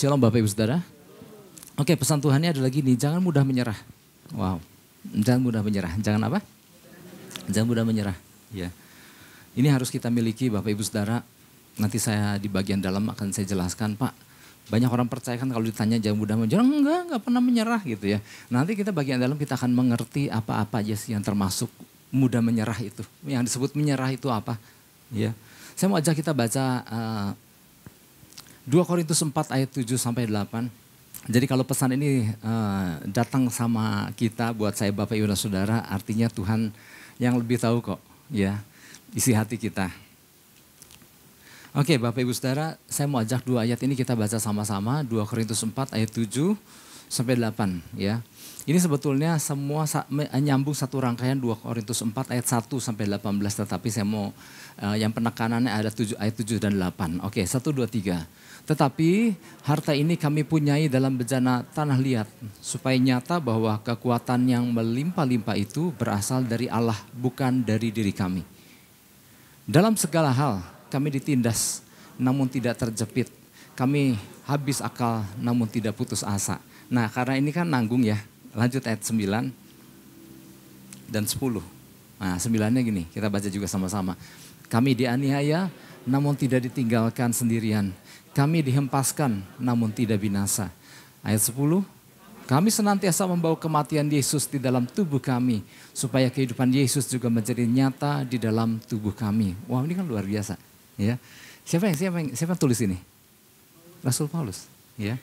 Shalom Bapak Ibu Saudara. Oke, pesan Tuhannya adalah gini, jangan mudah menyerah. Wow, jangan mudah menyerah. Jangan apa? Jangan mudah menyerah. Ya, ini harus kita miliki Bapak Ibu Saudara. Nanti saya di bagian dalam akan saya jelaskan, Pak. Banyak orang percaya kan kalau ditanya jangan mudah menyerah, enggak pernah menyerah gitu ya. Nanti kita bagian dalam kita akan mengerti apa-apa aja sih yang termasuk mudah menyerah itu. Yang disebut menyerah itu apa? Ya, saya mau ajak kita baca 2 Korintus 4 ayat 7 sampai 8. Jadi kalau pesan ini datang sama kita buat saya Bapak Ibu dan Saudara, artinya Tuhan yang lebih tahu kok ya isi hati kita. Oke Bapak Ibu Saudara, saya mau ajak 2 ayat ini kita baca sama-sama, 2 Korintus 4 ayat 7 sampai 8 ya. Ini sebetulnya semua nyambung satu rangkaian 2 Korintus 4 ayat 1 sampai 18, tetapi saya mau yang penekanannya ada 7 ayat 7 dan 8. Oke, 1 2 3. Tetapi harta ini kami punyai dalam bejana tanah liat, supaya nyata bahwa kekuatan yang melimpah-limpah itu berasal dari Allah, bukan dari diri kami. Dalam segala hal kami ditindas, namun tidak terjepit. Kami habis akal, namun tidak putus asa. Nah karena ini kan nanggung ya, lanjut ayat 9 dan 10. Nah 9-nya gini, kita baca juga sama-sama. Kami dianiaya, namun tidak ditinggalkan sendirian. Kami dihempaskan namun tidak binasa. Ayat 10, kami senantiasa membawa kematian Yesus di dalam tubuh kami, supaya kehidupan Yesus juga menjadi nyata di dalam tubuh kami. Wah ini kan luar biasa. Ya. Siapa yang tulis ini? Rasul Paulus. Ya.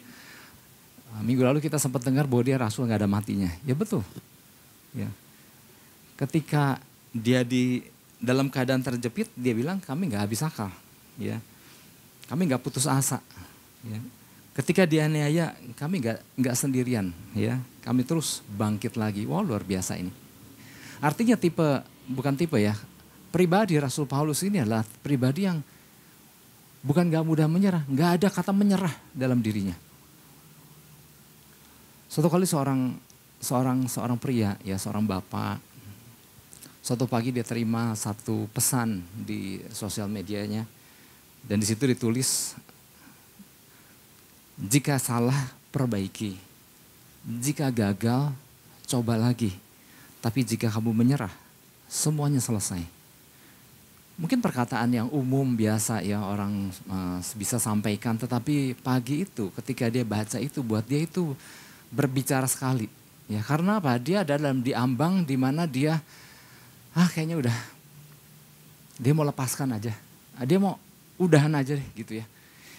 Minggu lalu kita sempat dengar bahwa dia rasul gak ada matinya. Ya betul. Ya. Ketika dia di dalam keadaan terjepit, dia bilang kami gak habis akal. Ya. Kami nggak putus asa. Ya. Ketika dianiaya, kami nggak sendirian. Ya. Kami terus bangkit lagi. Wow luar biasa ini. Artinya bukan tipe ya. Pribadi Rasul Paulus ini adalah pribadi yang bukan nggak mudah menyerah. Nggak ada kata menyerah dalam dirinya. Suatu kali seorang pria, ya seorang bapak. Suatu pagi dia terima satu pesan di sosial medianya. Dan di situ ditulis, jika salah perbaiki, jika gagal coba lagi, tapi jika kamu menyerah semuanya selesai. Mungkin perkataan yang umum biasa ya orang bisa sampaikan, tetapi pagi itu ketika dia baca itu buat dia itu berbicara sekali. Ya karena apa? Dia ada dalam diambang di mana dia kayaknya udah, dia mau lepaskan aja, dia mau udahan aja deh gitu ya.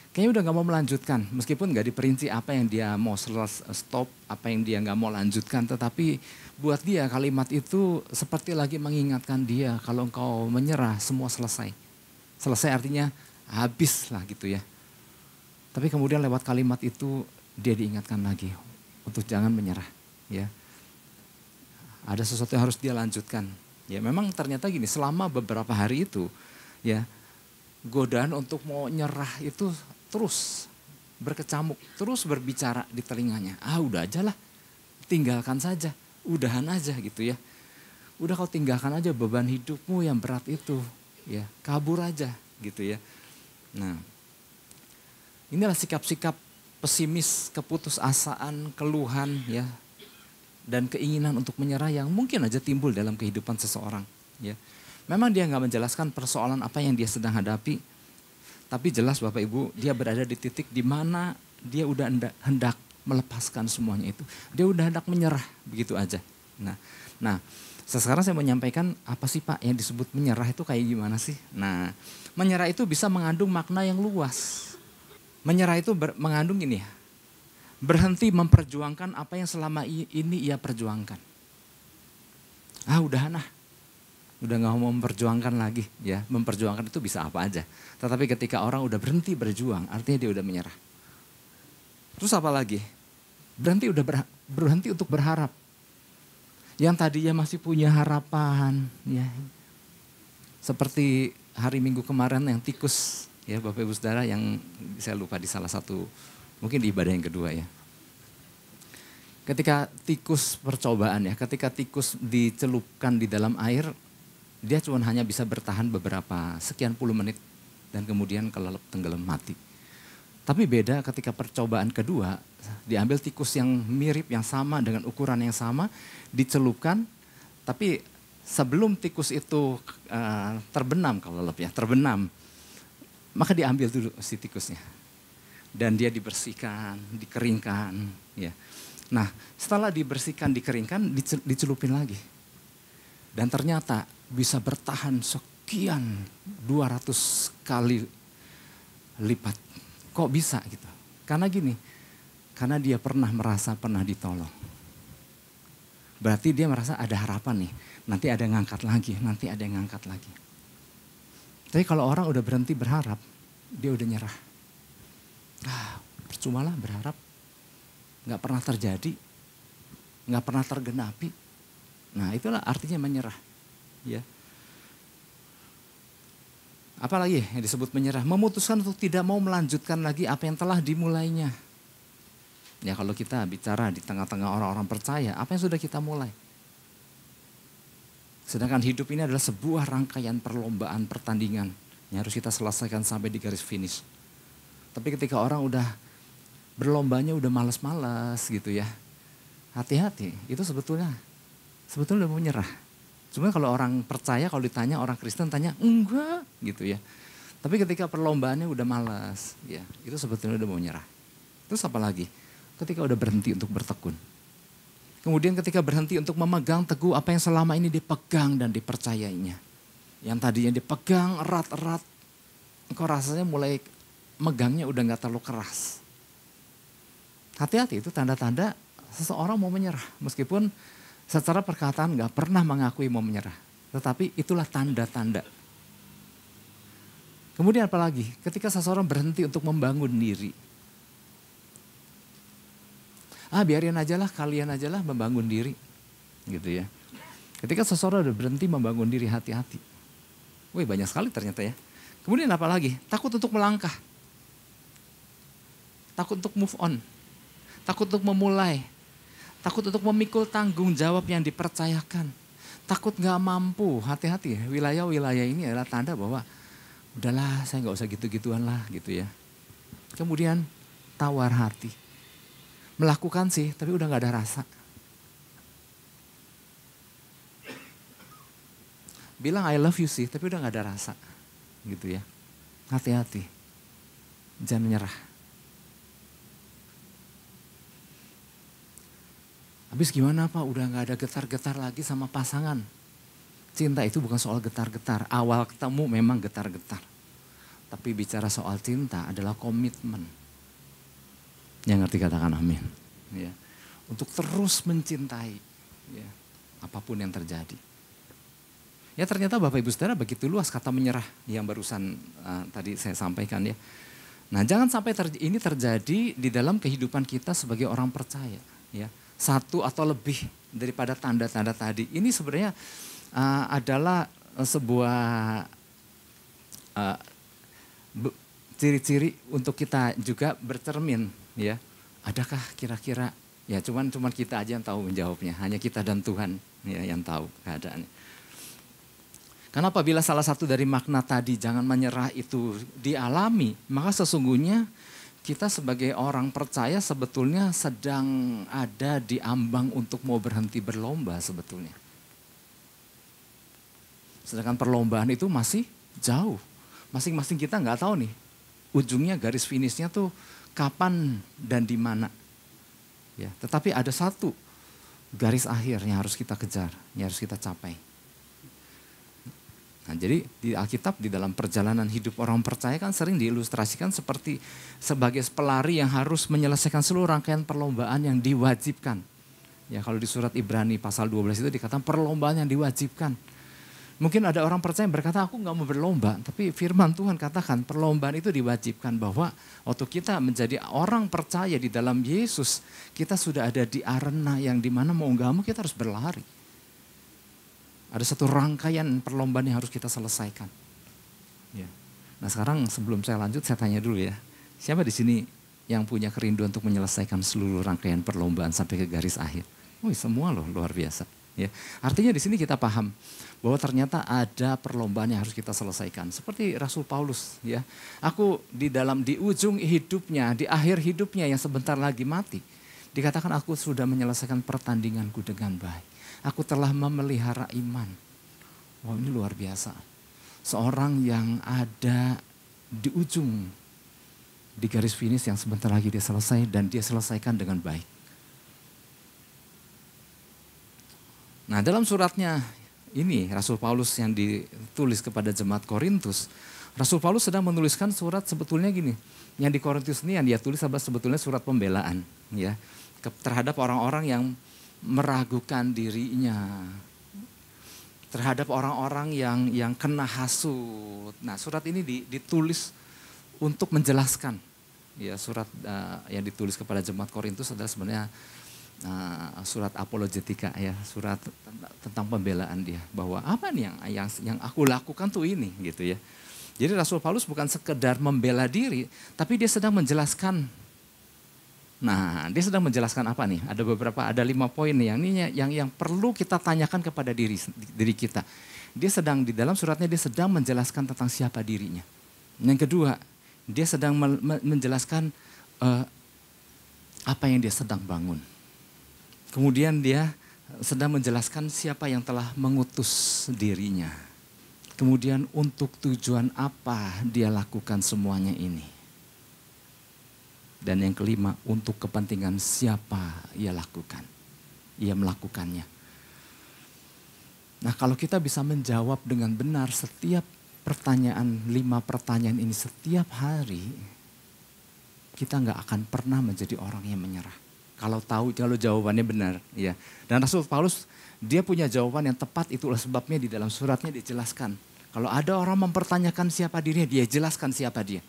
Kayaknya udah gak mau melanjutkan. Meskipun gak diperinci apa yang dia mau stop, apa yang dia gak mau lanjutkan. Tetapi buat dia kalimat itu seperti lagi mengingatkan dia kalau engkau menyerah semua selesai. Selesai artinya habis lah gitu ya. Tapi kemudian lewat kalimat itu dia diingatkan lagi untuk jangan menyerah. Ya. Ada sesuatu yang harus dia lanjutkan. Ya memang ternyata gini, selama beberapa hari itu ya, godaan untuk mau nyerah itu terus berkecamuk, terus berbicara di telinganya. Udah aja lah, tinggalkan saja, udahan aja gitu ya. Udah kau tinggalkan aja beban hidupmu yang berat itu, ya kabur aja gitu ya. Nah, inilah sikap-sikap pesimis, keputusasaan, keluhan ya, dan keinginan untuk menyerah yang mungkin aja timbul dalam kehidupan seseorang. Ya. Memang dia nggak menjelaskan persoalan apa yang dia sedang hadapi. Tapi jelas Bapak Ibu, dia berada di titik di mana dia udah hendak melepaskan semuanya itu. Dia udah hendak menyerah begitu aja. Nah, sekarang saya mau menyampaikan apa sih Pak yang disebut menyerah itu kayak gimana sih? Nah, menyerah itu bisa mengandung makna yang luas. Menyerah itu mengandung ini ya, berhenti memperjuangkan apa yang selama ini ia perjuangkan. Udahan lah. Udah gak mau memperjuangkan lagi ya. Memperjuangkan itu bisa apa aja. Tetapi ketika orang udah berhenti berjuang, artinya dia udah menyerah. Terus apa lagi? Berhenti untuk berharap. Yang tadinya masih punya harapan ya. Seperti hari Minggu kemarin yang tikus ya Bapak Ibu Saudara, yang saya lupa di salah satu, mungkin di ibadah yang kedua ya. Ketika tikus percobaan ya, ketika tikus dicelupkan di dalam air, dia cuma hanya bisa bertahan beberapa sekian puluh menit dan kemudian kelelep tenggelam mati. Tapi beda ketika percobaan kedua, diambil tikus yang mirip, yang sama dengan ukuran yang sama, dicelupkan, tapi sebelum tikus itu terbenam, kalau lebih ya, terbenam, maka diambil dulu si tikusnya. Dan dia dibersihkan, dikeringkan. Ya. Nah setelah dibersihkan, dikeringkan, dicelupin lagi. Dan ternyata bisa bertahan sekian 200 kali lipat. Kok bisa gitu? Karena gini, karena dia merasa pernah ditolong. Berarti dia merasa ada harapan nih, nanti ada yang ngangkat lagi, nanti ada yang ngangkat lagi. Tapi kalau orang udah berhenti berharap, dia udah nyerah. Percumalah berharap, gak pernah terjadi, gak pernah tergenapi. Nah itulah artinya menyerah. Ya. Apalagi yang disebut menyerah, memutuskan untuk tidak mau melanjutkan lagi apa yang telah dimulainya. Ya kalau kita bicara di tengah-tengah orang-orang percaya, apa yang sudah kita mulai? Sedangkan hidup ini adalah sebuah rangkaian perlombaan, pertandingan yang harus kita selesaikan sampai di garis finish. Tapi ketika orang udah berlombanya udah malas-malas gitu ya, hati-hati, itu sebetulnya udah mau menyerah. Cuma kalau orang percaya, kalau ditanya orang Kristen tanya, enggak gitu ya. Tapi ketika perlombaannya udah malas, ya itu sebetulnya udah mau nyerah. Terus apa lagi? Ketika udah berhenti untuk bertekun. Kemudian ketika berhenti untuk memegang teguh apa yang selama ini dipegang dan dipercayainya. Yang tadinya dipegang erat-erat, kok rasanya mulai megangnya udah gak terlalu keras. Hati-hati, itu tanda-tanda seseorang mau menyerah. Meskipun secara perkataan gak pernah mengakui mau menyerah. Tetapi itulah tanda-tanda. Kemudian apalagi ketika seseorang berhenti untuk membangun diri. Biarin aja lah, kalian aja lah membangun diri. Gitu ya. Ketika seseorang udah berhenti membangun diri, hati-hati. Wih banyak sekali ternyata ya. Kemudian apalagi? Takut untuk melangkah. Takut untuk move on. Takut untuk memulai. Takut untuk memikul tanggung jawab yang dipercayakan. Takut gak mampu, hati-hati ya. Wilayah-wilayah ini adalah tanda bahwa udahlah saya gak usah gitu-gituan lah gitu ya. Kemudian tawar hati. Melakukan sih tapi udah gak ada rasa. Bilang I love you sih tapi udah gak ada rasa. Gitu ya. Hati-hati. Jangan menyerah. Habis gimana Pak? Udah gak ada getar-getar lagi sama pasangan. Cinta itu bukan soal getar-getar. Awal ketemu memang getar-getar. Tapi bicara soal cinta adalah komitmen. Yang ngerti katakan amin. Ya. Untuk terus mencintai. Ya. Apapun yang terjadi. Ya ternyata Bapak Ibu Saudara begitu luas kata menyerah. Yang barusan tadi saya sampaikan ya. Nah jangan sampai ini terjadi di dalam kehidupan kita sebagai orang percaya. Ya. Satu atau lebih daripada tanda-tanda tadi. Ini sebenarnya adalah sebuah ciri-ciri untuk kita juga bercermin. Ya, adakah kira-kira? Ya, cuman kita aja yang tahu menjawabnya. Hanya kita dan Tuhan ya, yang tahu keadaannya. Karena apabila salah satu dari makna tadi jangan menyerah itu dialami, maka sesungguhnya kita sebagai orang percaya sebetulnya sedang ada di ambang untuk mau berhenti berlomba sebetulnya. Sedangkan perlombaan itu masih jauh. Masing-masing kita nggak tahu nih ujungnya garis finishnya tuh kapan dan di mana. Ya, tetapi ada satu garis akhir yang harus kita kejar, yang harus kita capai. Nah, jadi di Alkitab di dalam perjalanan hidup orang percaya kan sering diilustrasikan seperti sebagai pelari yang harus menyelesaikan seluruh rangkaian perlombaan yang diwajibkan. Ya kalau di surat Ibrani pasal 12 itu dikatakan perlombaan yang diwajibkan. Mungkin ada orang percaya yang berkata aku gak mau berlomba. Tapi firman Tuhan katakan perlombaan itu diwajibkan bahwa waktu kita menjadi orang percaya di dalam Yesus. Kita sudah ada di arena yang dimana mau gak mau kita harus berlari. Ada satu rangkaian perlombaan yang harus kita selesaikan. Ya. Nah sekarang sebelum saya lanjut saya tanya dulu ya. Siapa di sini yang punya kerinduan untuk menyelesaikan seluruh rangkaian perlombaan sampai ke garis akhir? Wih semua loh luar biasa. Ya, artinya di sini kita paham bahwa ternyata ada perlombaan yang harus kita selesaikan. Seperti Rasul Paulus, ya. Aku di ujung hidupnya, di akhir hidupnya yang sebentar lagi mati, dikatakan aku sudah menyelesaikan pertandinganku dengan baik. Aku telah memelihara iman. Wah, ini luar biasa. Seorang yang ada di ujung, di garis finish yang sebentar lagi dia selesai dan dia selesaikan dengan baik. Nah, dalam suratnya ini Rasul Paulus yang ditulis kepada jemaat Korintus, Rasul Paulus sedang menuliskan surat sebetulnya gini. Yang di Korintus ini yang dia tulis adalah sebetulnya surat pembelaan, ya, terhadap orang-orang yang meragukan dirinya, terhadap orang-orang yang kena hasut. Nah, surat ini ditulis untuk menjelaskan, ya, surat yang ditulis kepada jemaat Korintus adalah sebenarnya surat apologetika, ya, surat tentang pembelaan dia, bahwa apa nih yang aku lakukan tuh ini, gitu ya. Jadi Rasul Paulus bukan sekedar membela diri, tapi dia sedang menjelaskan. Nah, dia sedang menjelaskan apa nih? Ada 5 poin nih yang perlu kita tanyakan kepada diri kita. Dia sedang di dalam suratnya dia sedang menjelaskan tentang siapa dirinya. Yang kedua, dia sedang menjelaskan apa yang dia sedang bangun. Kemudian dia sedang menjelaskan siapa yang telah mengutus dirinya. Kemudian untuk tujuan apa dia lakukan semuanya ini. Dan yang kelima, untuk kepentingan siapa ia melakukannya. Nah, kalau kita bisa menjawab dengan benar setiap pertanyaan, 5 pertanyaan ini setiap hari, kita nggak akan pernah menjadi orang yang menyerah. Kalau jawabannya benar, ya. Dan Rasul Paulus dia punya jawaban yang tepat, itulah sebabnya di dalam suratnya dijelaskan. Kalau ada orang mempertanyakan siapa dirinya, dia jelaskan siapa dia.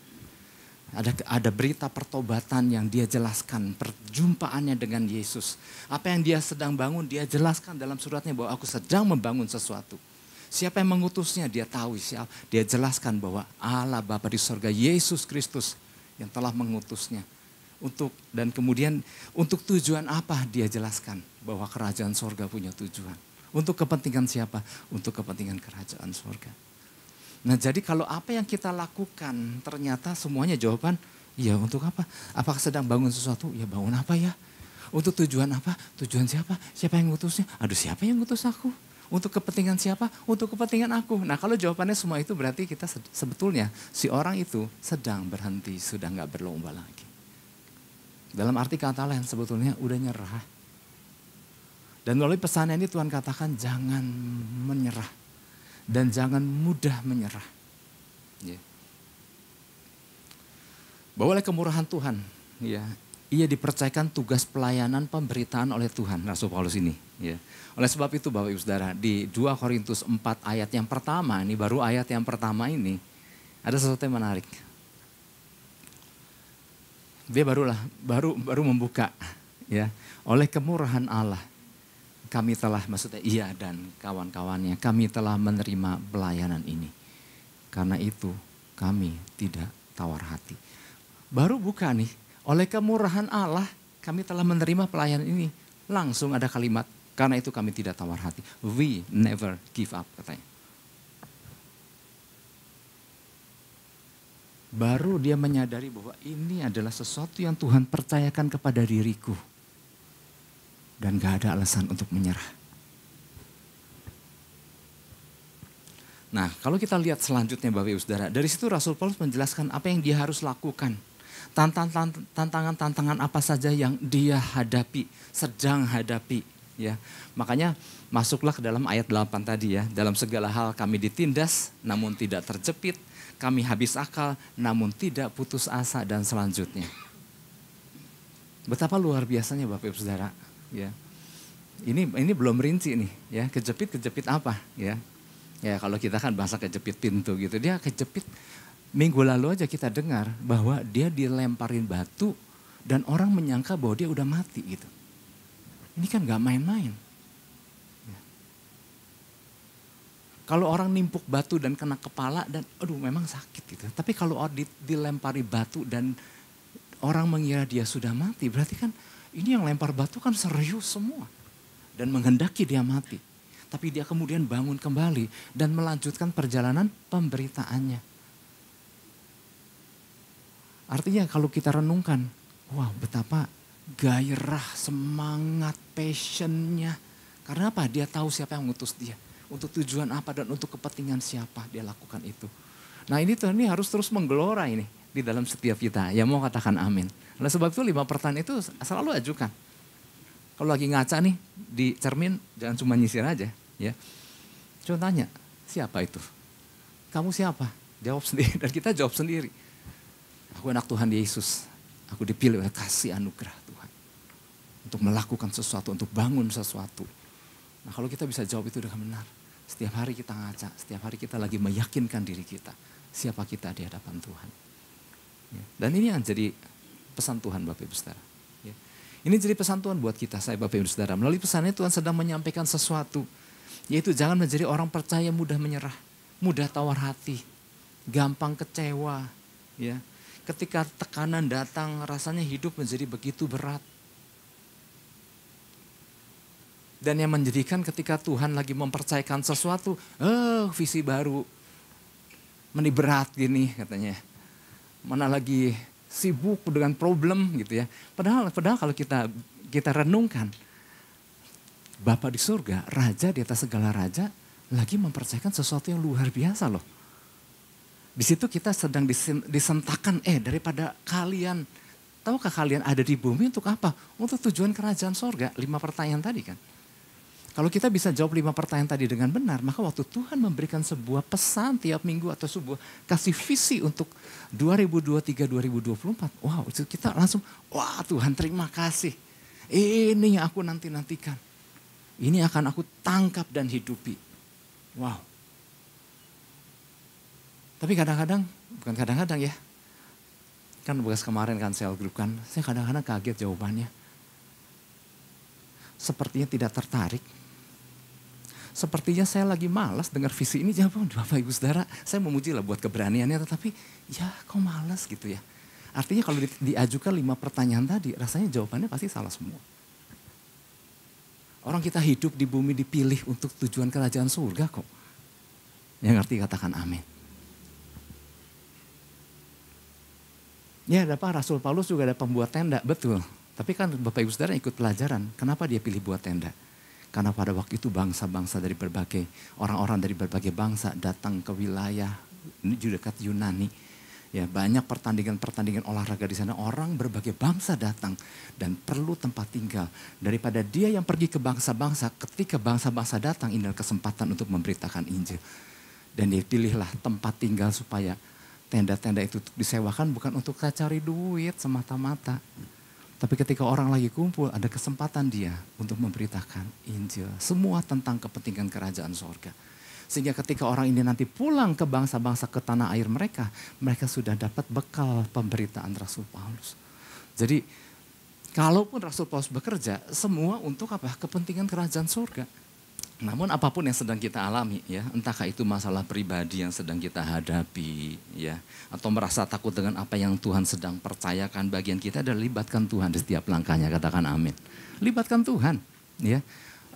Ada berita pertobatan yang dia jelaskan, perjumpaannya dengan Yesus. Apa yang dia sedang bangun, dia jelaskan dalam suratnya bahwa aku sedang membangun sesuatu. Siapa yang mengutusnya, dia tahu siapa. Dia jelaskan bahwa Allah Bapa di sorga, Yesus Kristus yang telah mengutusnya. Dan kemudian untuk tujuan apa dia jelaskan bahwa kerajaan sorga punya tujuan. Untuk kepentingan siapa? Untuk kepentingan kerajaan sorga. Nah, jadi kalau apa yang kita lakukan ternyata semuanya jawaban, ya untuk apa? Apakah sedang bangun sesuatu? Ya bangun apa ya? Untuk tujuan apa? Tujuan siapa? Siapa yang ngutusnya? Aduh, siapa yang ngutus aku? Untuk kepentingan siapa? Untuk kepentingan aku. Nah, kalau jawabannya semua itu berarti kita sebetulnya si orang itu sedang berhenti, sudah nggak berlomba lagi. Dalam arti kata lain sebetulnya udah nyerah. Dan melalui pesan ini Tuhan katakan jangan menyerah. Dan jangan mudah menyerah. Ya. Bahwa oleh kemurahan Tuhan, ya, ia dipercayakan tugas pelayanan pemberitaan oleh Tuhan, Rasul Paulus ini. Ya. Oleh sebab itu Bapak Ibu Saudara, di 2 Korintus 4 ayat yang pertama, ini baru ayat yang pertama ini, ada sesuatu yang menarik. Dia baru membuka, ya, oleh kemurahan Allah kami telah, maksudnya ia dan kawan-kawannya, kami telah menerima pelayanan ini. Karena itu kami tidak tawar hati. Baru buka nih, oleh kemurahan Allah kami telah menerima pelayanan ini. Langsung ada kalimat, karena itu kami tidak tawar hati. We never give up, katanya. Baru dia menyadari bahwa ini adalah sesuatu yang Tuhan percayakan kepada diriku. Dan gak ada alasan untuk menyerah. Nah, kalau kita lihat selanjutnya Bapak Ibu Saudara, dari situ Rasul Paulus menjelaskan apa yang dia harus lakukan. Tantangan-tantangan apa saja yang dia hadapi, sedang hadapi. Ya, makanya masuklah ke dalam ayat 8 tadi ya. Dalam segala hal kami ditindas, namun tidak terjepit. Kami habis akal, namun tidak putus asa, dan selanjutnya. Betapa luar biasanya Bapak Ibu Saudara. Ya, ini belum rinci nih, ya, kejepit apa, ya? Ya kalau kita kan bahasa kejepit pintu gitu, dia kejepit. Minggu lalu aja kita dengar bahwa dia dilemparin batu dan orang menyangka bahwa dia udah mati gitu. Ini kan nggak main-main. Ya. Kalau orang nimpuk batu dan kena kepala dan aduh memang sakit gitu. Tapi kalau dilempari batu dan orang mengira dia sudah mati, berarti kan ini yang lempar batu kan serius semua. dan menghendaki dia mati. Tapi dia kemudian bangun kembali dan melanjutkan perjalanan pemberitaannya. Artinya kalau kita renungkan, wow betapa gairah, semangat, passionnya. Karena apa? Dia tahu siapa yang mengutus dia. Untuk tujuan apa dan untuk kepentingan siapa dia lakukan itu. Nah ini Tuhan ini harus terus menggelora ini di dalam setiap kita. Ya mau katakan amin. Oleh sebab itu 5 pertanyaan itu selalu ajukan. Kalau lagi ngaca nih di cermin jangan cuma nyisir aja. Ya. Coba tanya, siapa itu? Kamu siapa? Jawab sendiri dan kita jawab sendiri. Aku anak Tuhan Yesus. Aku dipilih oleh kasih anugerah Tuhan. Untuk melakukan sesuatu, untuk bangun sesuatu. Nah kalau kita bisa jawab itu dengan benar. Setiap hari kita ngaca, setiap hari kita lagi meyakinkan diri kita. Siapa kita di hadapan Tuhan. Ya. Dan ini yang jadi pesan Tuhan Bapak Ibu Saudara. Ya. Ini jadi pesan Tuhan buat kita, saya Bapak Ibu Saudara. Melalui pesannya Tuhan sedang menyampaikan sesuatu. Yaitu jangan menjadi orang percaya mudah menyerah. Mudah tawar hati. Gampang kecewa. Ya. Ketika tekanan datang rasanya hidup menjadi begitu berat. Dan yang menjadikan ketika Tuhan lagi mempercayakan sesuatu, visi baru, meni berat gini katanya. Mana lagi sibuk dengan problem gitu ya. Padahal kalau kita renungkan, Bapa di surga, Raja di atas segala raja, lagi mempercayakan sesuatu yang luar biasa loh. Di situ kita sedang disentakan, daripada kalian, tahukah kalian ada di bumi untuk apa? Untuk tujuan kerajaan sorga, 5 pertanyaan tadi kan. Kalau kita bisa jawab 5 pertanyaan tadi dengan benar, maka waktu Tuhan memberikan sebuah pesan tiap minggu atau sebuah kasih visi untuk 2023-2024, wow itu kita langsung, wah Tuhan terima kasih. Ini yang aku nantikan. Ini akan aku tangkap dan hidupi. Wow. Tapi kadang-kadang, bukan kadang-kadang ya, kan bekas kemarin kan sel group kan, saya kadang-kadang kaget jawabannya. Sepertinya tidak tertarik. Sepertinya saya lagi malas dengar visi ini. Jawab Bapak Ibu Saudara, saya memuji lah buat keberaniannya. Tetapi ya kok malas gitu ya. Artinya kalau diajukan 5 pertanyaan tadi, rasanya jawabannya pasti salah semua. Orang kita hidup di bumi dipilih untuk tujuan kerajaan surga kok. Yang ngerti katakan amin. Ya ada Pak, Rasul Paulus juga ada pembuat tenda, betul. Tapi kan Bapak Ibu Saudara ikut pelajaran, kenapa dia pilih buat tenda? Karena pada waktu itu bangsa-bangsa dari berbagai, orang-orang dari berbagai bangsa datang ke wilayah, ini juga dekat Yunani. Ya banyak pertandingan-pertandingan olahraga di sana, orang berbagai bangsa datang dan perlu tempat tinggal. Daripada dia yang pergi ke bangsa-bangsa, ketika bangsa-bangsa datang, ini adalah kesempatan untuk memberitakan Injil. Dan dia pilihlah tempat tinggal supaya tenda-tenda itu disewakan bukan untuk cari duit semata-mata. Tapi ketika orang lagi kumpul, ada kesempatan dia untuk memberitakan Injil. Semua tentang kepentingan kerajaan sorga. Sehingga ketika orang ini nanti pulang ke bangsa-bangsa, ke tanah air mereka, mereka sudah dapat bekal pemberitaan Rasul Paulus. Jadi, kalaupun Rasul Paulus bekerja, semua untuk apa? Kepentingan kerajaan sorga. Namun apapun yang sedang kita alami ya, entahkah itu masalah pribadi yang sedang kita hadapi ya, atau merasa takut dengan apa yang Tuhan sedang percayakan, bagian kita adalah libatkan Tuhan di setiap langkahnya, katakan amin. Libatkan Tuhan ya.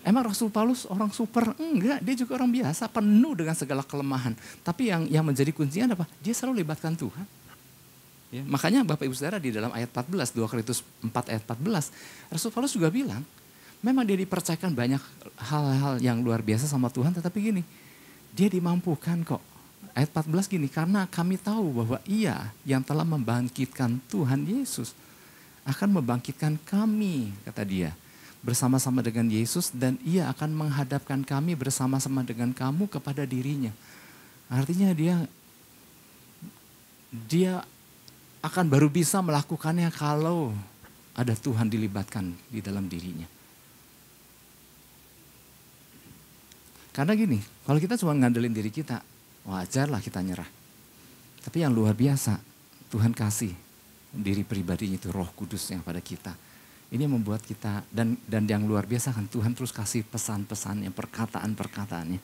Emang Rasul Paulus orang super? Enggak, dia juga orang biasa, penuh dengan segala kelemahan. Tapi yang menjadi kuncinya apa? Dia selalu libatkan Tuhan. Ya, makanya Bapak Ibu Saudara di dalam ayat 14, 2 Korintus 4 ayat 14, Rasul Paulus juga bilang, memang dia dipercayakan banyak hal-hal yang luar biasa sama Tuhan, tetapi gini, dia dimampukan kok. Ayat 14 gini, karena kami tahu bahwa Ia yang telah membangkitkan Tuhan Yesus akan membangkitkan kami, kata dia, bersama-sama dengan Yesus, dan Ia akan menghadapkan kami bersama-sama dengan kamu kepada dirinya. Artinya dia akan baru bisa melakukannya kalau ada Tuhan dilibatkan di dalam dirinya. Karena gini, kalau kita cuma ngandelin diri kita, wajarlah kita nyerah. Tapi yang luar biasa, Tuhan kasih diri pribadinya itu Roh Kudusnya pada kita. Ini yang membuat kita, dan yang luar biasa kan Tuhan terus kasih pesan-pesannya, perkataan-perkataannya.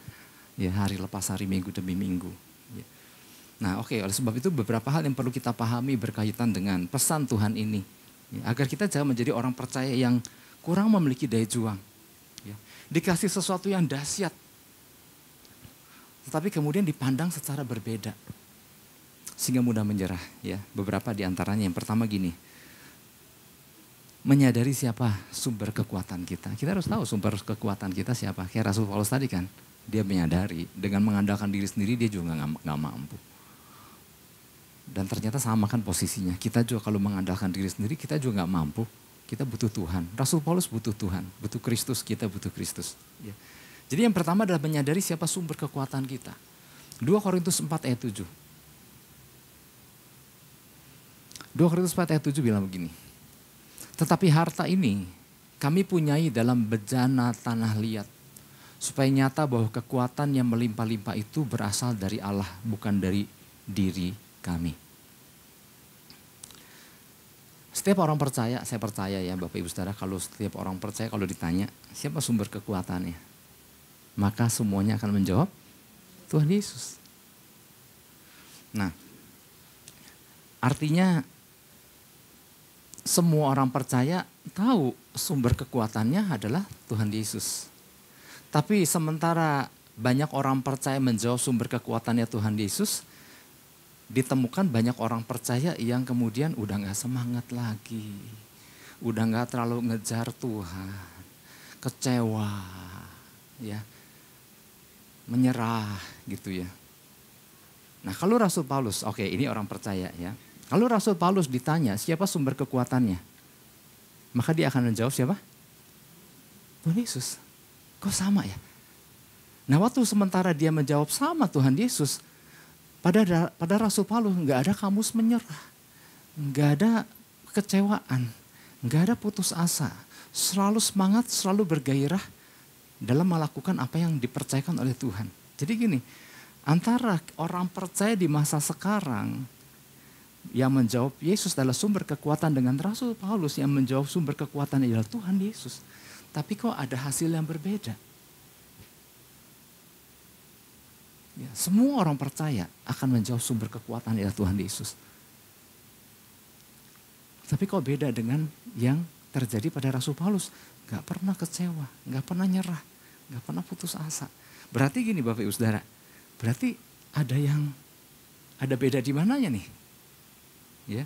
Ya hari lepas hari, minggu demi minggu. Ya. Nah oke, oleh sebab itu beberapa hal yang perlu kita pahami berkaitan dengan pesan Tuhan ini. Ya, agar kita jangan menjadi orang percaya yang kurang memiliki daya juang. Ya. Dikasih sesuatu yang dahsyat, tetapi kemudian dipandang secara berbeda. Sehingga mudah menyerah. Ya. Beberapa di antaranya, yang pertama gini, menyadari siapa sumber kekuatan kita. Kita harus tahu sumber kekuatan kita siapa. Kayak Rasul Paulus tadi kan, dia menyadari dengan mengandalkan diri sendiri dia juga nggak mampu. Dan ternyata sama kan posisinya. Kita juga kalau mengandalkan diri sendiri kita juga nggak mampu. Kita butuh Tuhan. Rasul Paulus butuh Tuhan, butuh Kristus, kita butuh Kristus. Ya. Jadi yang pertama adalah menyadari siapa sumber kekuatan kita. 2 Korintus 4 ayat 7. 2 Korintus 4 ayat 7 bilang begini. Tetapi harta ini kami punyai dalam bejana tanah liat. Supaya nyata bahwa kekuatan yang melimpah-limpah itu berasal dari Allah, bukan dari diri kami. Setiap orang percaya, saya percaya ya Bapak Ibu Saudara, kalau setiap orang percaya kalau ditanya siapa sumber kekuatannya, maka semuanya akan menjawab Tuhan Yesus. Nah, artinya semua orang percaya tahu sumber kekuatannya adalah Tuhan Yesus. Tapi sementara banyak orang percaya menjawab sumber kekuatannya Tuhan Yesus, ditemukan banyak orang percaya yang kemudian udah gak semangat lagi. Udah gak terlalu ngejar Tuhan. Kecewa. Ya, menyerah gitu ya. Nah kalau Rasul Paulus, oke ini orang percaya ya. Kalau Rasul Paulus ditanya siapa sumber kekuatannya, maka dia akan menjawab siapa? Tuhan Yesus. Kok sama ya? Nah waktu sementara dia menjawab sama Tuhan Yesus, pada Rasul Paulus nggak ada kamus menyerah, nggak ada kecewaan, nggak ada putus asa, selalu semangat, selalu bergairah dalam melakukan apa yang dipercayakan oleh Tuhan. Jadi gini, antara orang percaya di masa sekarang yang menjawab Yesus adalah sumber kekuatan dengan Rasul Paulus yang menjawab sumber kekuatan adalah Tuhan Yesus. Tapi kok ada hasil yang berbeda? Ya, semua orang percaya akan menjawab sumber kekuatan adalah Tuhan Yesus. Tapi kok beda dengan yang terjadi pada Rasul Paulus? Gak pernah kecewa, gak pernah nyerah, gak pernah putus asa. Berarti gini Bapak Ibu Saudara, berarti ada beda di mananya nih? Ya.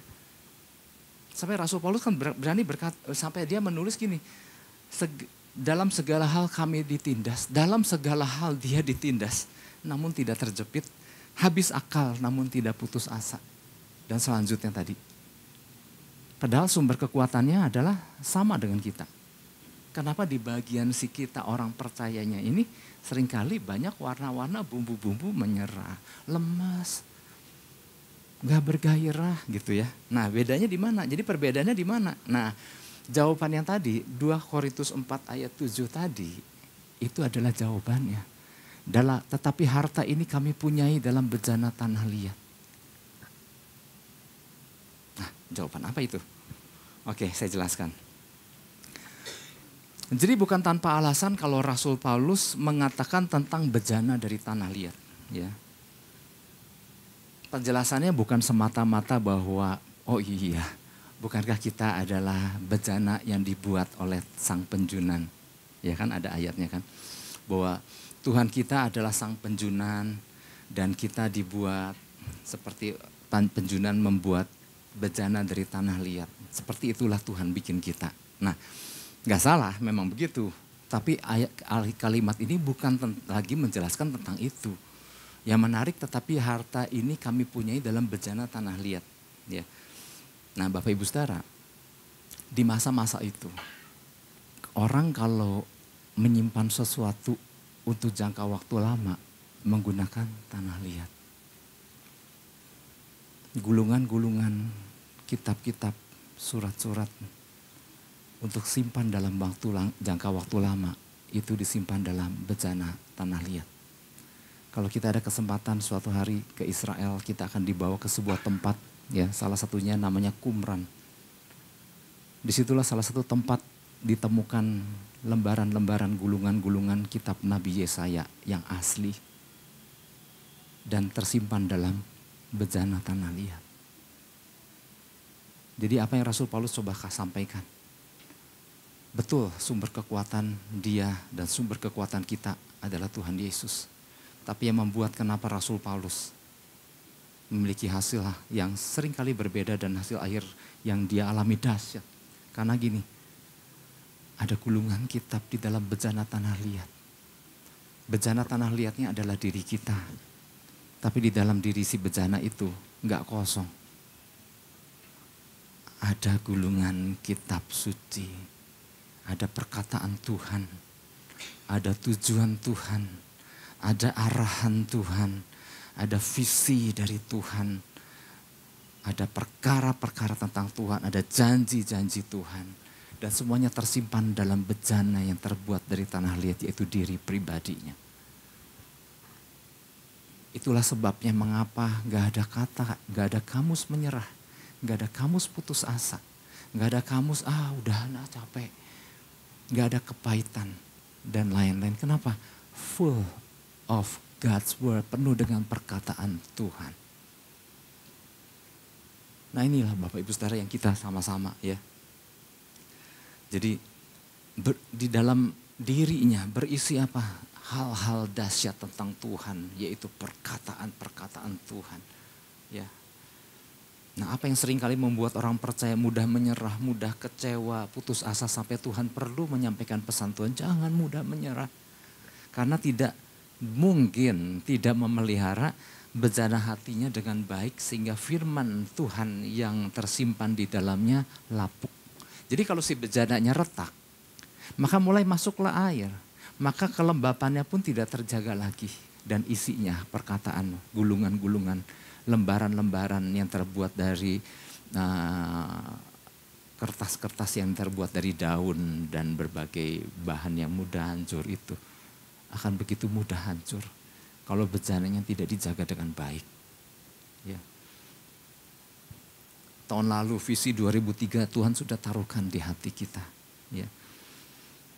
Sampai Rasul Paulus kan berani berkata, sampai dia menulis gini, dalam segala hal kami ditindas, dalam segala hal dia ditindas, namun tidak terjepit, habis akal namun tidak putus asa. Dan selanjutnya tadi, padahal sumber kekuatannya adalah sama dengan kita. Kenapa di bagian si kita orang percayanya ini seringkali banyak warna-warna bumbu-bumbu menyerah, lemas, gak bergairah gitu ya. Nah bedanya di mana? Jadi perbedaannya di mana? Nah jawaban yang tadi 2 Korintus 4 ayat 7 tadi itu adalah jawabannya. Tetapi harta ini kami punyai dalam bejana tanah liat. Nah jawaban apa itu? Oke saya jelaskan. Jadi bukan tanpa alasan kalau Rasul Paulus mengatakan tentang bejana dari tanah liat. Ya. Penjelasannya bukan semata-mata bahwa oh iya, bukankah kita adalah bejana yang dibuat oleh sang penjunan. Ya kan ada ayatnya kan. Bahwa Tuhan kita adalah sang penjunan dan kita dibuat seperti penjunan membuat bejana dari tanah liat. Seperti itulah Tuhan bikin kita. Nah gak salah memang begitu. Tapi kalimat ini bukan lagi menjelaskan tentang itu. Yang menarik tetapi harta ini kami punyai dalam bejana tanah liat. Ya. Nah Bapak Ibu Saudara, di masa-masa itu orang kalau menyimpan sesuatu untuk jangka waktu lama menggunakan tanah liat. Gulungan-gulungan, kitab-kitab, surat-surat untuk simpan dalam jangka waktu lama itu disimpan dalam bejana tanah liat. Kalau kita ada kesempatan suatu hari ke Israel, kita akan dibawa ke sebuah tempat, ya salah satunya namanya Qumran. Disitulah salah satu tempat ditemukan lembaran-lembaran gulungan-gulungan kitab Nabi Yesaya yang asli dan tersimpan dalam bejana tanah liat. Jadi apa yang Rasul Paulus coba sampaikan? Betul, sumber kekuatan dia dan sumber kekuatan kita adalah Tuhan Yesus. Tapi yang membuat kenapa Rasul Paulus memiliki hasil yang seringkali berbeda dan hasil akhir yang dia alami dahsyat. Karena gini, ada gulungan kitab di dalam bejana tanah liat. Bejana tanah liatnya adalah diri kita. Tapi di dalam diri si bejana itu enggak kosong. Ada gulungan kitab suci. Ada perkataan Tuhan. Ada tujuan Tuhan. Ada arahan Tuhan. Ada visi dari Tuhan. Ada perkara-perkara tentang Tuhan. Ada janji-janji Tuhan. Dan semuanya tersimpan dalam bejana yang terbuat dari tanah liat, yaitu diri pribadinya. Itulah sebabnya mengapa gak ada kata, gak ada kamus menyerah. Gak ada kamus putus asa. Gak ada kamus, udah capek. Gak ada kepahitan dan lain-lain. Kenapa? Full of God's word, penuh dengan perkataan Tuhan. Nah inilah Bapak Ibu Saudara yang kita sama-sama ya. Jadi di dalam dirinya berisi apa? Hal-hal dahsyat tentang Tuhan, yaitu perkataan-perkataan Tuhan. Ya. Nah apa yang seringkali membuat orang percaya mudah menyerah, mudah kecewa, putus asa sampai Tuhan perlu menyampaikan pesan Tuhan. Jangan mudah menyerah. Karena tidak mungkin tidak memelihara bejana hatinya dengan baik sehingga firman Tuhan yang tersimpan di dalamnya lapuk. Jadi kalau si bejananya retak, maka mulai masuklah air. Maka kelembapannya pun tidak terjaga lagi. Dan isinya perkataan, gulungan-gulungan, lembaran-lembaran yang terbuat dari kertas-kertas yang terbuat dari daun dan berbagai bahan yang mudah hancur itu akan begitu mudah hancur kalau bejananya tidak dijaga dengan baik. Ya. Tahun lalu visi 2003 Tuhan sudah taruhkan di hati kita. Ya.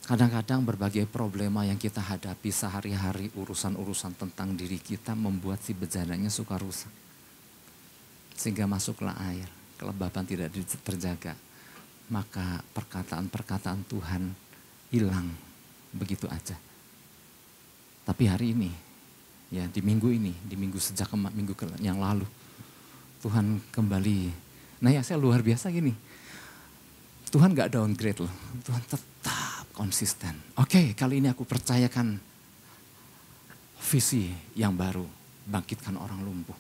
Kadang-kadang berbagai problema yang kita hadapi sehari-hari, urusan-urusan tentang diri kita membuat si bejananya suka rusak. Sehingga masuklah air, kelembapan tidak terjaga. Maka perkataan-perkataan Tuhan hilang begitu aja. Tapi hari ini, ya di minggu ini, di minggu sejak minggu yang lalu, Tuhan kembali. Nah ya saya luar biasa gini, Tuhan gak downgrade loh, Tuhan tetap konsisten. Oke, kali ini aku percayakan visi yang baru, bangkitkan orang lumpuh.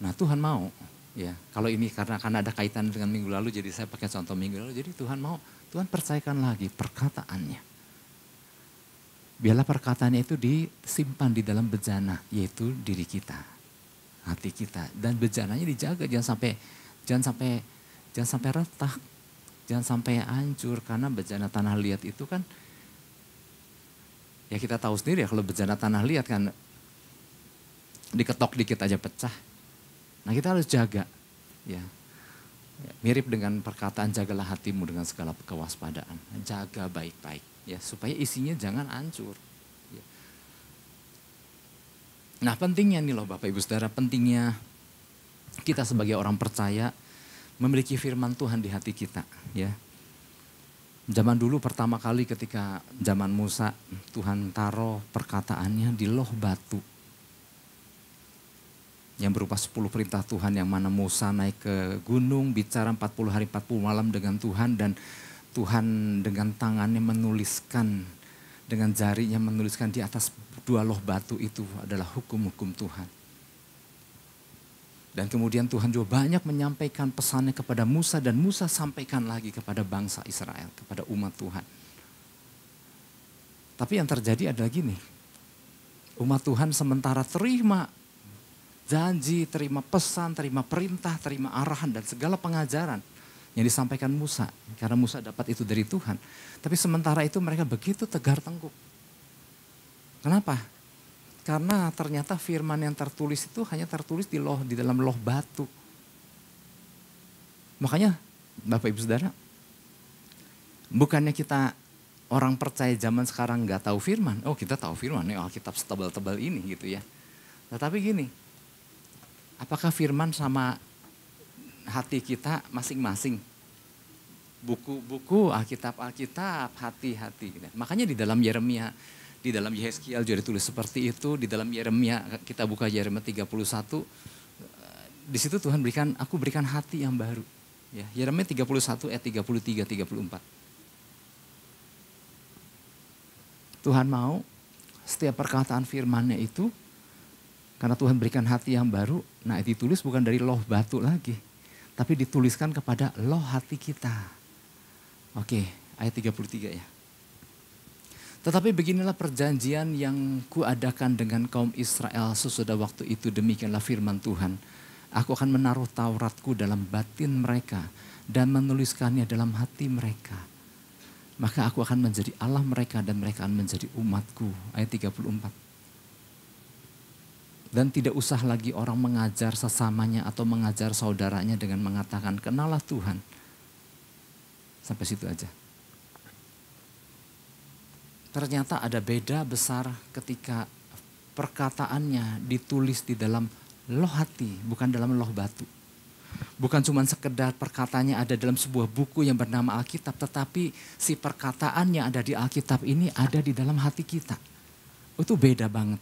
Nah Tuhan mau, ya kalau ini karena ada kaitan dengan minggu lalu, jadi saya pakai contoh minggu lalu. Jadi Tuhan mau, Tuhan percayakan lagi perkataannya. Biarlah perkataannya itu disimpan di dalam bejana, yaitu diri kita, hati kita. Dan bejananya dijaga, jangan sampai retak, jangan sampai hancur. Karena bejana tanah liat itu kan, ya kita tahu sendiri ya kalau bejana tanah liat kan diketok dikit aja pecah. Nah kita harus jaga, ya. Mirip dengan perkataan jagalah hatimu dengan segala kewaspadaan. Jaga baik-baik, ya supaya isinya jangan hancur. Ya. Nah pentingnya nih loh Bapak Ibu Saudara, pentingnya kita sebagai orang percaya memiliki firman Tuhan di hati kita. Ya. Zaman dulu pertama kali ketika zaman Musa, Tuhan taruh perkataannya di loh batu. Yang berupa 10 perintah Tuhan, yang mana Musa naik ke gunung bicara 40 hari 40 malam dengan Tuhan, dan Tuhan dengan tangannya menuliskan, dengan jarinya menuliskan di atas 2 loh batu itu adalah hukum-hukum Tuhan. Dan kemudian Tuhan juga banyak menyampaikan pesannya kepada Musa, dan Musa sampaikan lagi kepada bangsa Israel, kepada umat Tuhan. Tapi yang terjadi adalah gini, umat Tuhan sementara terima janji, terima pesan, terima perintah, terima arahan dan segala pengajaran yang disampaikan Musa. Karena Musa dapat itu dari Tuhan. Tapi sementara itu mereka begitu tegar tengkuk. Kenapa? Karena ternyata firman yang tertulis itu hanya tertulis di dalam loh batu. Makanya Bapak Ibu Saudara, bukannya kita orang percaya zaman sekarang nggak tahu firman. Oh kita tahu firman, nih Alkitab setebal-tebal ini gitu ya. Tetapi gini, apakah firman sama hati kita masing-masing? buku-buku, Alkitab, hati-hati. Makanya di dalam Yeremia, di dalam Yehezkiel juga ditulis seperti itu, di dalam Yeremia, kita buka Yeremia 31, di situ Tuhan berikan, aku berikan hati yang baru. Ya, Yeremia 31 ayat 33-34. Tuhan mau setiap perkataan firman-Nya itu, karena Tuhan berikan hati yang baru, nah ditulis bukan dari loh batu lagi, tapi dituliskan kepada loh hati kita. Oke, ayat 33 ya. Tetapi beginilah perjanjian yang kuadakan dengan kaum Israel sesudah waktu itu, demikianlah firman Tuhan. Aku akan menaruh Tauratku dalam batin mereka dan menuliskannya dalam hati mereka. Maka aku akan menjadi Allah mereka dan mereka akan menjadi umatku. Ayat 34. Dan tidak usah lagi orang mengajar sesamanya atau mengajar saudaranya dengan mengatakan kenallah Tuhan. Sampai situ aja. Ternyata ada beda besar ketika perkataannya ditulis di dalam loh hati, bukan dalam loh batu. Bukan cuma sekedar perkataannya ada dalam sebuah buku yang bernama Alkitab, tetapi si perkataan yang ada di Alkitab ini ada di dalam hati kita. Itu beda banget.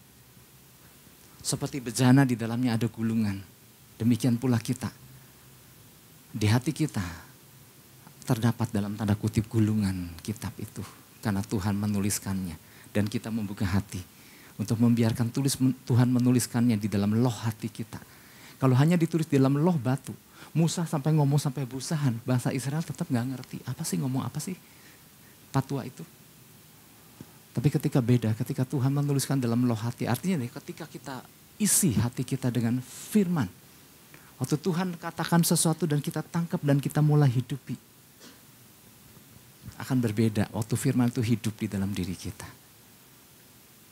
Seperti bejana di dalamnya ada gulungan, demikian pula kita. Di hati kita terdapat dalam tanda kutip gulungan kitab itu. Karena Tuhan menuliskannya dan kita membuka hati untuk membiarkan Tuhan menuliskannya di dalam loh hati kita. Kalau hanya ditulis di dalam loh batu, Musa sampai ngomong sampai busahan, bahasa Israel tetap gak ngerti. Apa sih ngomong apa sih patwa itu? Tapi ketika beda, ketika Tuhan menuliskan dalam loh hati, artinya nih ketika kita isi hati kita dengan firman. Waktu Tuhan katakan sesuatu dan kita tangkap dan kita mulai hidupi. Akan berbeda waktu firman itu hidup di dalam diri kita.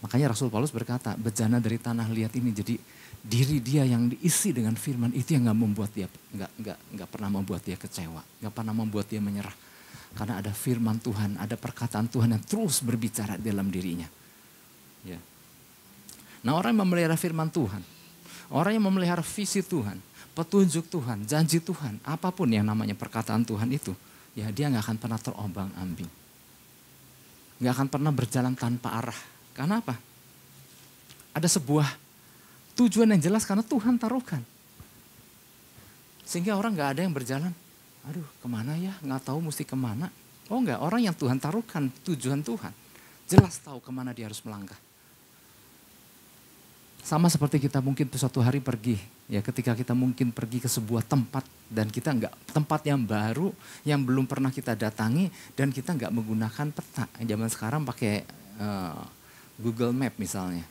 Makanya Rasul Paulus berkata, bejana dari tanah liat ini, jadi diri dia yang diisi dengan firman itu yang nggak membuat dia nggak pernah membuat dia kecewa, nggak pernah membuat dia menyerah. Karena ada firman Tuhan, ada perkataan Tuhan yang terus berbicara dalam dirinya. Ya. Nah, orang yang memelihara firman Tuhan, orang yang memelihara visi Tuhan, petunjuk Tuhan, janji Tuhan, apapun yang namanya perkataan Tuhan itu, ya dia nggak akan pernah terombang-ambing, nggak akan pernah berjalan tanpa arah. Karena apa? Ada sebuah tujuan yang jelas karena Tuhan taruhkan. Sehingga orang gak ada yang berjalan, aduh kemana ya, gak tahu mesti kemana. Oh enggak, orang yang Tuhan taruhkan tujuan Tuhan, jelas tahu kemana dia harus melangkah. Sama seperti kita mungkin suatu hari pergi, ya ketika kita mungkin pergi ke sebuah tempat dan kita tempat yang baru, yang belum pernah kita datangi dan kita gak menggunakan peta. Zaman sekarang pakai Google Map misalnya.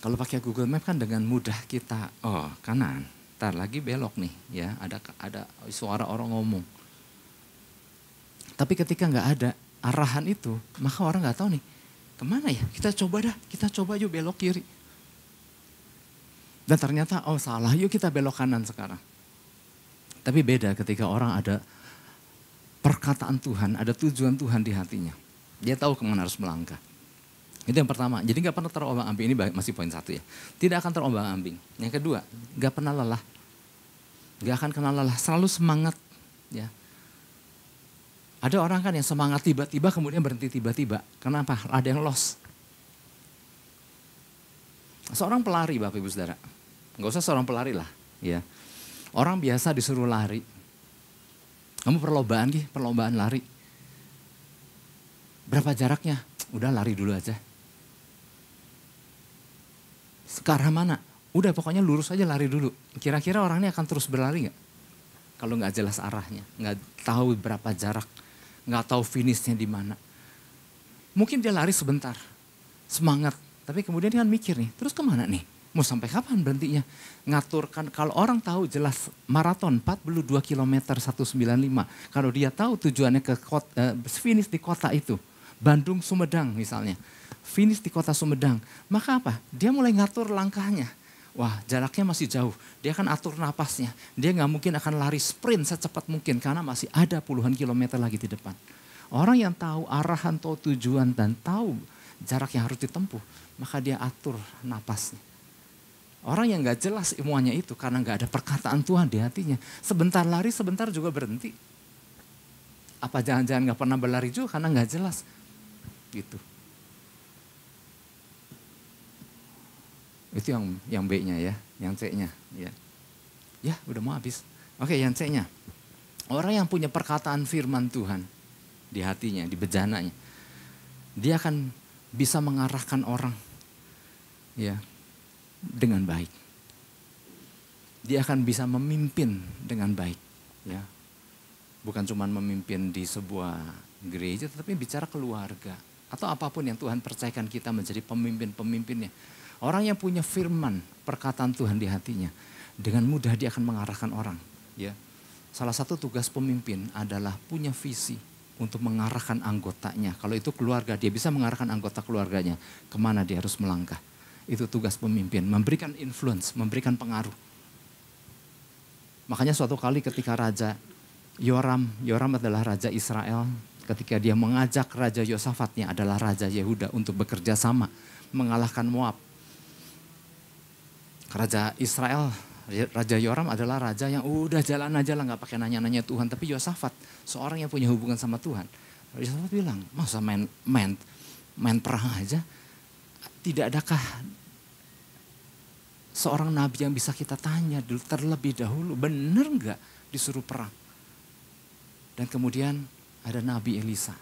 Kalau pakai Google Map kan dengan mudah kita, oh kanan, ntar lagi belok nih, ya ada suara orang ngomong. Tapi ketika nggak ada arahan itu, maka orang nggak tahu nih kemana ya. Kita coba yuk belok kiri. Dan ternyata oh salah, yuk kita belok kanan sekarang. Tapi beda ketika orang ada perkataan Tuhan, ada tujuan Tuhan di hatinya. Dia tahu kemana harus melangkah. Itu yang pertama. Jadi gak pernah terombang-ambing. Ini masih poin 1 ya. Tidak akan terombang-ambing. Yang kedua, gak pernah lelah. Gak akan kenal lelah. Selalu semangat. Ya. Ada orang kan yang semangat tiba-tiba kemudian berhenti tiba-tiba. Kenapa? Ada yang lost. Seorang pelari Bapak Ibu Saudara. Gak usah seorang pelari lah. Ya. Orang biasa disuruh lari. Kamu perlombaan lari. Berapa jaraknya? Udah lari dulu aja. Sekarang mana? Udah pokoknya lurus aja lari dulu. Kira-kira orang ini akan terus berlari gak? Kalau gak jelas arahnya, gak tahu berapa jarak, gak tahu finishnya di mana. Mungkin dia lari sebentar, semangat. Tapi kemudian dia kan mikir nih, terus kemana nih? Mau sampai kapan berhentinya? Ngaturkan, kalau orang tahu jelas maraton 42 km 195. Kalau dia tahu tujuannya ke finish di kota itu. Bandung Sumedang misalnya, finish di kota Sumedang, maka apa? Dia mulai ngatur langkahnya. Wah jaraknya masih jauh, dia akan atur napasnya. Dia gak mungkin akan lari sprint secepat mungkin karena masih ada puluhan kilometer lagi di depan. Orang yang tahu arahan, tahu tujuan dan tahu jarak yang harus ditempuh, maka dia atur napasnya. Orang yang gak jelas ilmuannya itu karena gak ada perkataan Tuhan di hatinya. Sebentar lari, sebentar juga berhenti. Apa jangan-jangan gak pernah berlari juga karena gak jelas. Gitu. Itu yang B-nya ya, yang C-nya. Ya udah mau habis. Oke, yang C-nya. Orang yang punya perkataan firman Tuhan di hatinya, di bejananya. Dia akan bisa mengarahkan orang ya dengan baik. Dia akan bisa memimpin dengan baik, ya. Bukan cuma memimpin di sebuah gereja, tetapi bicara keluarga atau apapun yang Tuhan percayakan kita menjadi pemimpin-pemimpinnya. Orang yang punya firman, perkataan Tuhan di hatinya, dengan mudah dia akan mengarahkan orang, ya. Salah satu tugas pemimpin adalah punya visi untuk mengarahkan anggotanya. Kalau itu keluarga, dia bisa mengarahkan anggota keluarganya kemana dia harus melangkah. Itu tugas pemimpin, memberikan influence, memberikan pengaruh. Makanya suatu kali ketika Raja Yoram adalah Raja Israel, ketika dia mengajak Raja Yosafatnya adalah Raja Yehuda untuk bekerja sama, mengalahkan Moab. Raja Israel, Raja Yoram adalah raja yang udah jalan aja lah, gak pakai nanya-nanya Tuhan. Tapi Yosafat, seorang yang punya hubungan sama Tuhan. Yosafat bilang, masa main perang aja? Tidak adakah seorang nabi yang bisa kita tanya dulu terlebih dahulu, benar nggak disuruh perang? Dan kemudian ada Nabi Elisa.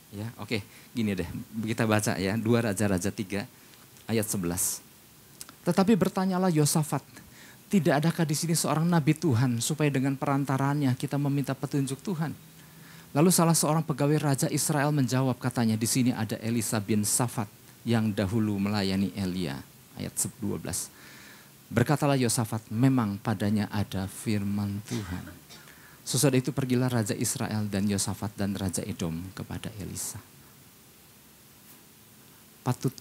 Ya, oke, gini deh, kita baca ya, 2 Raja-Raja 3 ayat 11. Tetapi bertanyalah Yosafat, tidak adakah di sini seorang nabi Tuhan supaya dengan perantarannya kita meminta petunjuk Tuhan? Lalu salah seorang pegawai Raja Israel menjawab, katanya, di sini ada Elisa bin Safat yang dahulu melayani Elia. Ayat 12. Berkatalah Yosafat, memang padanya ada firman Tuhan. Sesudah itu pergilah Raja Israel dan Yosafat dan Raja Edom kepada Elisa. Patut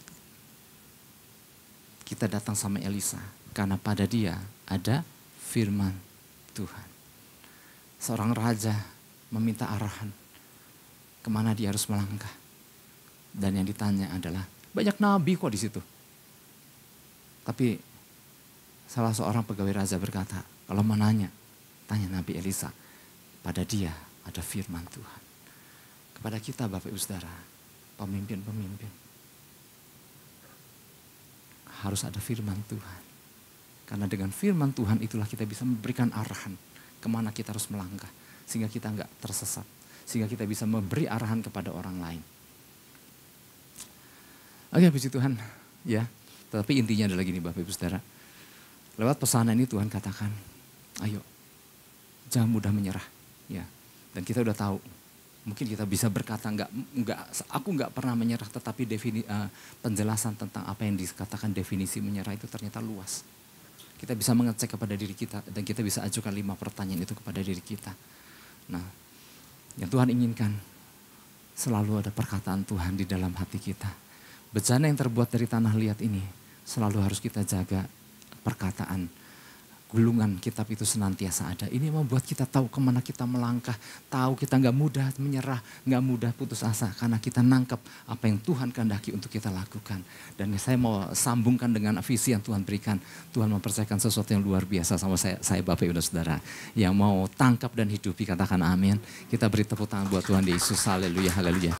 kita datang sama Elisa karena pada dia ada firman Tuhan. Seorang raja meminta arahan kemana dia harus melangkah. Dan yang ditanya adalah, banyak nabi kok di situ. Tapi salah seorang pegawai raja berkata, kalau mau nanya, tanya Nabi Elisa. Pada dia ada firman Tuhan. Kepada kita Bapak Ibu Saudara, pemimpin-pemimpin, harus ada firman Tuhan. Karena dengan firman Tuhan itulah kita bisa memberikan arahan kemana kita harus melangkah. Sehingga kita enggak tersesat. Sehingga kita bisa memberi arahan kepada orang lain. Oke, puji Tuhan. Ya, tetapi intinya adalah gini Bapak Ibu Saudara. Lewat pesanan ini Tuhan katakan, ayo jangan mudah menyerah. Ya, dan kita udah tahu, mungkin kita bisa berkata aku nggak pernah menyerah, tetapi penjelasan tentang apa yang dikatakan definisi menyerah itu ternyata luas. Kita bisa mengecek kepada diri kita dan kita bisa ajukan 5 pertanyaan itu kepada diri kita. Nah, yang Tuhan inginkan selalu ada perkataan Tuhan di dalam hati kita. Bejana yang terbuat dari tanah liat ini selalu harus kita jaga perkataan. Gulungan kitab itu senantiasa ada. Ini membuat kita tahu kemana kita melangkah. Tahu kita gak mudah menyerah, gak mudah putus asa. Karena kita nangkep apa yang Tuhan kehendaki untuk kita lakukan. Dan saya mau sambungkan dengan visi yang Tuhan berikan. Tuhan mempercayakan sesuatu yang luar biasa sama saya Bapak Ibu dan Saudara. Yang mau tangkap dan hidupi, katakan amin. Kita beri tepuk tangan buat Tuhan Yesus, haleluya, haleluya.